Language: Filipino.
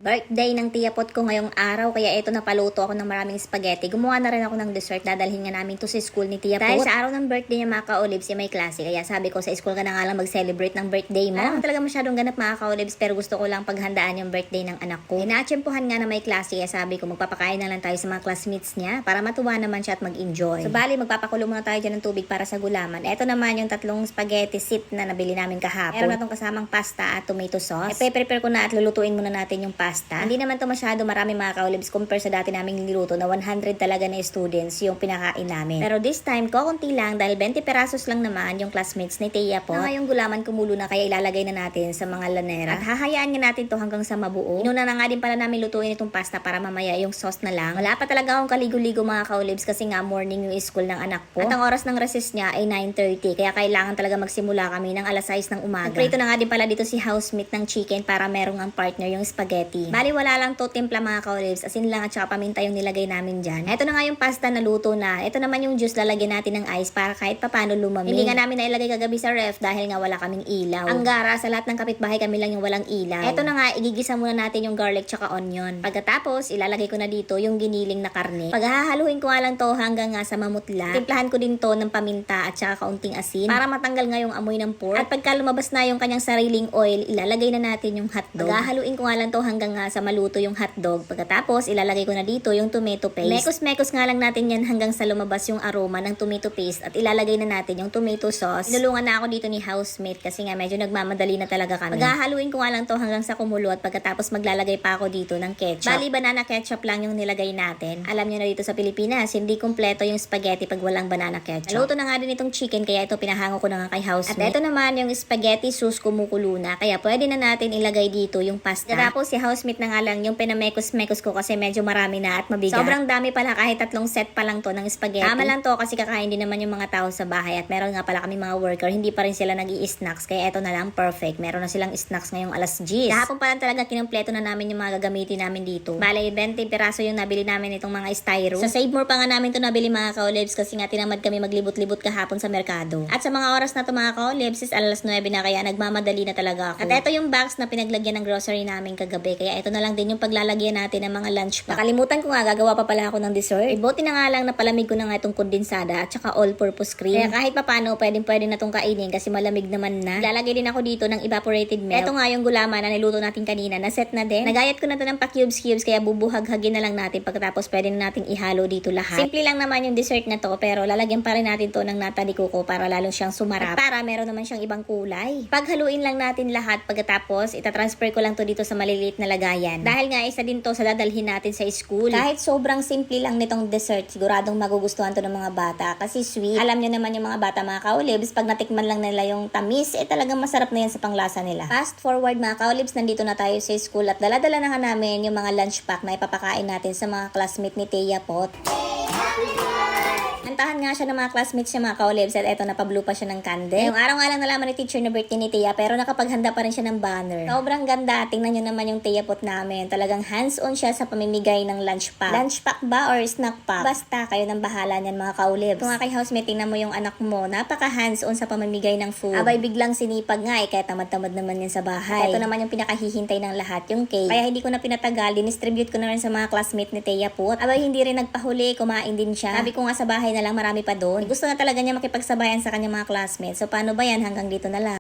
Birthday ng tiyapot ko ngayong araw, kaya ito napaluto ako ng maraming spaghetti. Gumawa na rin ako ng dessert, dadalhin nga namin to sa school ni tiyapot. Dahil sa araw ng birthday niya mga ka-olibs, may klase. Kaya sabi ko sa school ka na nga lang mag-celebrate ng birthday mo. Alam talaga masyadong ganap mga ka-olibs, pero gusto ko lang paghandaan yung birthday ng anak ko. Inatsyempohan nga na may klase, kaya sabi ko magpapakain na lang tayo sa mga classmates niya para matuwa naman siya at mag-enjoy. So bali, magpapakulo muna tayo dyan ng tubig para sa gulaman. Ito naman yung tatlong spaghetti sip na nabili namin kahapon. Meron na tong kasamang pasta at tomato sauce. Prepare ko na at lulutuin muna natin yung pasta. Hindi naman to masyado marami mga ka-olibs compare sa dati naming niluto na 100 talaga na students yung pinakain namin. Pero this time, konti lang dahil 20 perasos lang naman yung classmates ni Tia po. Na ngayong gulaman kumulo na kaya ilalagay na natin sa mga lanera. At hahayaan nga natin to hanggang sa mabuo. Inuna na nga din pala namin lutuin itong pasta para mamaya yung sauce na lang. Wala pa talaga akong kaligo-ligo mga ka-olibs kasi nga morning yung school ng anak ko. At ang oras ng recess niya ay 9:30 kaya kailangan talaga magsimula kami ng alas 6 ng umaga. Nagprito na nga din pala dito si housemate ng chicken para merong ang partner yung spaghetti. Bali wala lang to timpla mga ka-olibs, asin lang at saka paminta yung nilagay namin dyan. Ito na nga yung pasta na luto na. Ito naman yung juice, lalagyan natin ng ice para kahit papano lumamig. Hindi nga namin nailagay kagabi sa ref dahil nga wala kaming ilaw. Ang gara, sa lahat ng kapitbahay kami lang yung walang ilaw. Ito na nga, igigisa muna natin yung garlic tsaka onion. Pagkatapos, ilalagay ko na dito yung giniling na karne. Paghahaluin ko nga lang to hanggang nga sa mamutla. Timplahan ko din to ng paminta at saka kaunting asin para matanggal nga yung amoy ng pork. At pagka lumabas na yung kanyang sariling oil, ilalagay na natin yung hotdog. Paghahaluin ko nga lang to hanggang nga sa maluto yung hotdog. Pagkatapos, ilalagay ko na dito yung tomato paste. Mekos-mekos nga lang natin yan hanggang sa lumabas yung aroma ng tomato paste at ilalagay na natin yung tomato sauce. Tinulungan na ako dito ni housemate kasi nga medyo nagmamadali na talaga kami. Paghahaluin ko nga lang to hanggang sa kumulo at pagkatapos maglalagay pa ako dito ng ketchup. Bali, banana ketchup lang yung nilagay natin. Alam nyo na dito sa Pilipinas, hindi kumpleto yung spaghetti pag walang banana ketchup. Naluto na nga din itong chicken kaya ito pinahango ko na nga kay housemate. At ito naman yung spaghetti sauce kumukulo na kaya pwede na natin ilagay dito yung pasta. Tapos si housemate na nga lang yung pinamekos-mekos ko kasi medyo marami na at mabigat. Sobrang dami pala kahit tatlong set pa lang to ng spaghetti. Tama lang to kasi kakain din naman yung mga tao sa bahay at meron nga pala kami mga worker, hindi pa rin sila nag-i-snacks kaya eto na lang perfect. Meron na silang snacks ngayong alas 10. Kahapon pa lang talaga kinumpleto na namin yung mga gagamitin namin dito. Bale, 20 piraso yung nabili namin itong mga styro. Sa Save More pa nga namin to nabili mga ka-olibs kasi nga tinamad kami maglibot-libot kahapon sa merkado. At sa mga oras na to mga ka-olibs is alas 9 na kaya nagmamadali na talaga ako. At eto yung box na pinaglagyan ng grocery namin kagabi kaya ito na lang din yung paglalagyan natin ng mga lunch pack. Nakalimutan ko nga, gagawa pa pala ako ng dessert. Buti na nga lang na palamig ko na nga itong kondensada at saka all-purpose cream. Kaya kahit papano, pwede na itong kainin kasi malamig naman na. Lalagay din ako dito ng evaporated milk. Ito nga yung gulaman na niluto natin kanina, na set na din. Nagayat ko na to ng pa-cubes-cubes kaya bubuhag-hagin na lang natin pagkatapos pwede na nating ihalo dito lahat. Simple lang naman yung dessert na to pero lalagyan pa rin natin to ng nata de coco para lalong siyang sumarap. At para meron naman siyang ibang kulay. Paghaluin lang natin lahat pagkatapos itatransfer ko lang to dito sa maliliit na lagayan. Dahil nga isa din to sa dadalhin natin sa school. Kahit sobrang simple lang nitong dessert, siguradong magugustuhan to ng mga bata kasi sweet. Alam nyo naman yung mga bata mga ka-olibs, pag natikman lang nila yung tamis, talagang masarap na yan sa panglasa nila. Fast forward mga ka-olibs, nandito na tayo sa school at daladala na nga namin yung mga lunch pack na ipapakain natin sa mga classmate ni Tia Pot. Nantahan nga siya ng mga classmates niya mga ka-olibs at eto napablo pa siya ng candle. Yung araw nga lang nalaman ni teacher na birthday ni Tia pero nakapaghanda pa rin siya ng banner. Sobrang ganda. Tingnan nyo naman yung Tia Pot namin. Talagang hands-on siya sa pamimigay ng lunch pack. Lunch pack ba or snack pack? Basta kayo ng bahala niyan mga ka-olibs. Kung nga kay housemate, tingnan mo yung anak mo. Napaka hands-on sa pamimigay ng food. Abay biglang sinipag nga kaya tamad-tamad naman yan sa bahay. At ito naman yung pinakahihintay ng lahat, yung cake. Kaya hindi ko na pinatagal. Dinistribute ko na rin sa mga classmate ni Tia Pot. Abay hindi rin nagpahuli. Kumain din siya. Sabi ko nga sa bahay na lang marami pa doon. Gusto na talaga niya makipagsabayan sa kanyang mga classmates. So paano ba yan? Hanggang dito na lang.